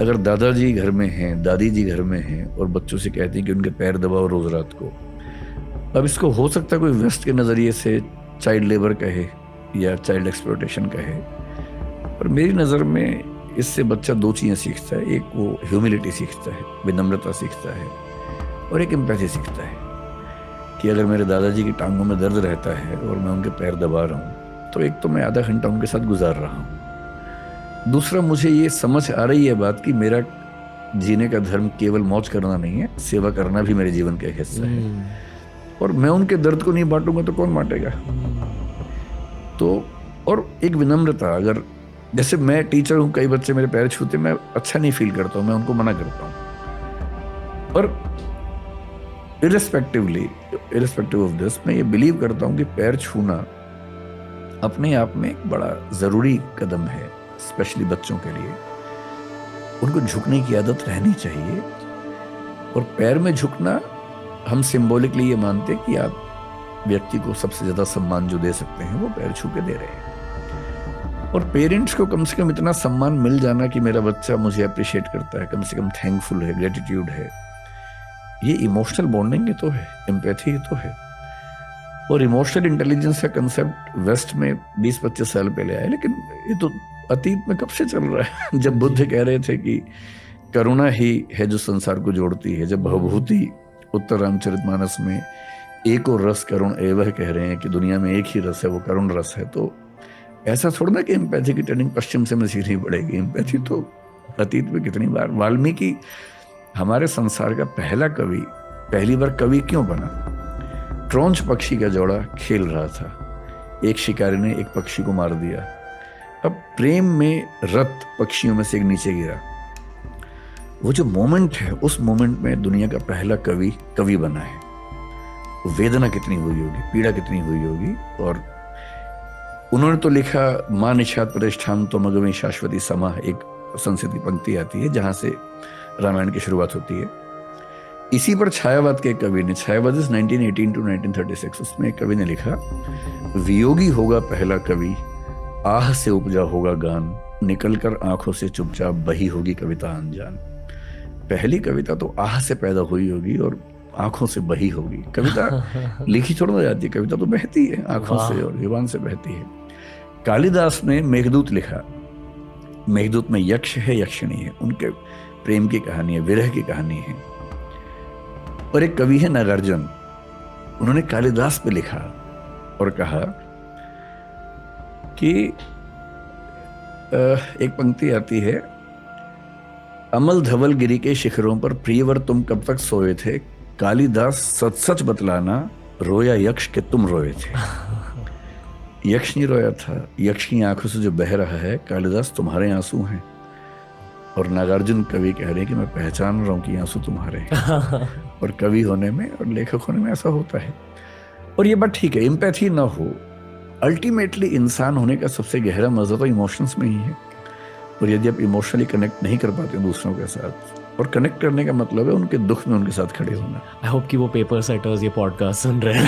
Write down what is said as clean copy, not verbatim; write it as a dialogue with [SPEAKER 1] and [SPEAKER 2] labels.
[SPEAKER 1] अगर दादाजी घर में हैं, दादी जी घर में हैं और बच्चों से कहती हैं कि उनके पैर दबाओ रोज रात को, अब इसको हो सकता है कोई वेस्ट के नज़रिए से चाइल्ड लेबर कहे या चाइल्ड एक्सप्लॉयटेशन कहे, पर मेरी नज़र में इससे बच्चा दो चीज़ें सीखता है। एक वो ह्यूमिलिटी सीखता है, विनम्रता सीखता है, और एक एम्पैथी सीखता है कि अगर मेरे दादाजी की टांगों में दर्द रहता है और मैं उनके पैर दबा रहा हूँ तो एक तो मैं आधा घंटा उनके साथ गुजार रहा हूँ, दूसरा मुझे ये समझ आ रही है बात कि मेरा जीने का धर्म केवल मौज करना नहीं है, सेवा करना भी मेरे जीवन का एक हिस्सा है, और मैं उनके दर्द को नहीं बांटूंगा तो कौन बांटेगा। तो और एक विनम्रता, अगर जैसे मैं टीचर हूँ, कई बच्चे मेरे पैर छूते, मैं अच्छा नहीं फील करता हूँ, मैं उनको मना करता हूँ, और इरेस्पेक्टिव ऑफ दिस मैं ये बिलीव करता हूँ कि पैर छूना अपने आप में एक बड़ा ज़रूरी कदम है, स्पेशली बच्चों के लिए। उनको झुकने की आदत रहनी चाहिए, और पैर में झुकना हम सिंबॉलिकली ये मानते हैं कि आप व्यक्ति को सबसे ज़्यादा सम्मान जो दे सकते हैं वो पैर छू के दे रहे हैं। और पेरेंट्स को कम से कम इतना सम्मान मिल जाना कि मेरा बच्चा मुझे अप्रिशिएट करता है, कम से कम थैंकफुल है, ग्रेटिट्यूड है, ये इमोशनल बॉन्डिंग ही तो है, एम्पैथी ही तो है। और इमोशनल इंटेलिजेंस का कंसेप्ट वेस्ट में 20-25 साल पहले आया, लेकिन ये तो अतीत में कब से चल रहा है। जब बुद्ध कह रहे थे कि करुणा ही है जो संसार को जोड़ती है, जब भवभूति उत्तर रामचरितमानस में एक और रस करुण एवह कह रहे हैं कि दुनिया में एक ही रस है, वो करुण रस है, तो ऐसा थोड़ा ना कि एम्पैथी की ट्रेनिंग पश्चिम से हमें सीखनी पड़ेगी। एम्पैथी तो अतीत में कितनी बार, वाल्मीकि हमारे संसार का पहला कवि, पहली बार कवि क्यों बना? ट्रोंच पक्षी का जोड़ा खेल रहा था, एक शिकारी ने एक पक्षी को मार दिया, अब प्रेम में रत पक्षियों में से एक नीचे गिरा। वो जो मोमेंट है, उस मोमेंट में दुनिया का पहला कवि बना है। वेदना कितनी हुई होगी, पीड़ा कितनी हुई होगी। और उन्होंने तो लिखा, मां निषाद प्रतिष्ठान तो मगवे शाश्वती समा, एक संस्कृत की पंक्ति आती है जहां से रामायण की शुरुआत होती है। इसी पर छायावाद के कवि ने, छायावाद 1918 to 1936, उसमें एक कवि ने लिखा, वियोगी होगा पहला कवि, आह से उपजा होगा गान, निकलकर आंखों से चुपचाप बही होगी कविता अनजान। पहली कविता तो आह से पैदा हुई होगी और आंखों से बही होगी। कविता लिखी थोड़ा जाती है, कविता तो बहती है आंखों से और जुबान से बहती है। कालिदास ने मेघदूत लिखा, मेघदूत में यक्ष है, यक्षिणी है, उनके प्रेम की कहानी है, विरह की कहानी है। और एक कवि है नागार्जुन, उन्होंने कालिदास पे लिखा और कहा कि एक पंक्ति आती है, अमल धवल गिरी के शिखरों पर प्रियवर तुम कब तक सोए थे, कालिदास सच सच बतलाना, रोया यक्ष के तुम रोए थे। यक्ष नहीं रोया था, यक्ष की आंखों से जो बह रहा है, कालिदास तुम्हारे आंसू हैं। और नागार्जुन कवि कह रहे हैं कि मैं पहचान रहा हूं कि आंसू तुम्हारे हैं। और कवि होने में और लेखक होने में ऐसा होता है। और ये बात ठीक है, एम्पैथी ना हो, अल्टीमेटली इंसान होने का सबसे गहरा मजा तो इमोशंस में ही है। और यदि आप इमोशनली कनेक्ट नहीं कर पाते दूसरों के साथ, और कनेक्ट करने का मतलब है उनके दुख में उनके साथ खड़े होना।
[SPEAKER 2] आई होप कि वो पेपर सेटर्स ये पॉडकास्ट सुन रहे हैं।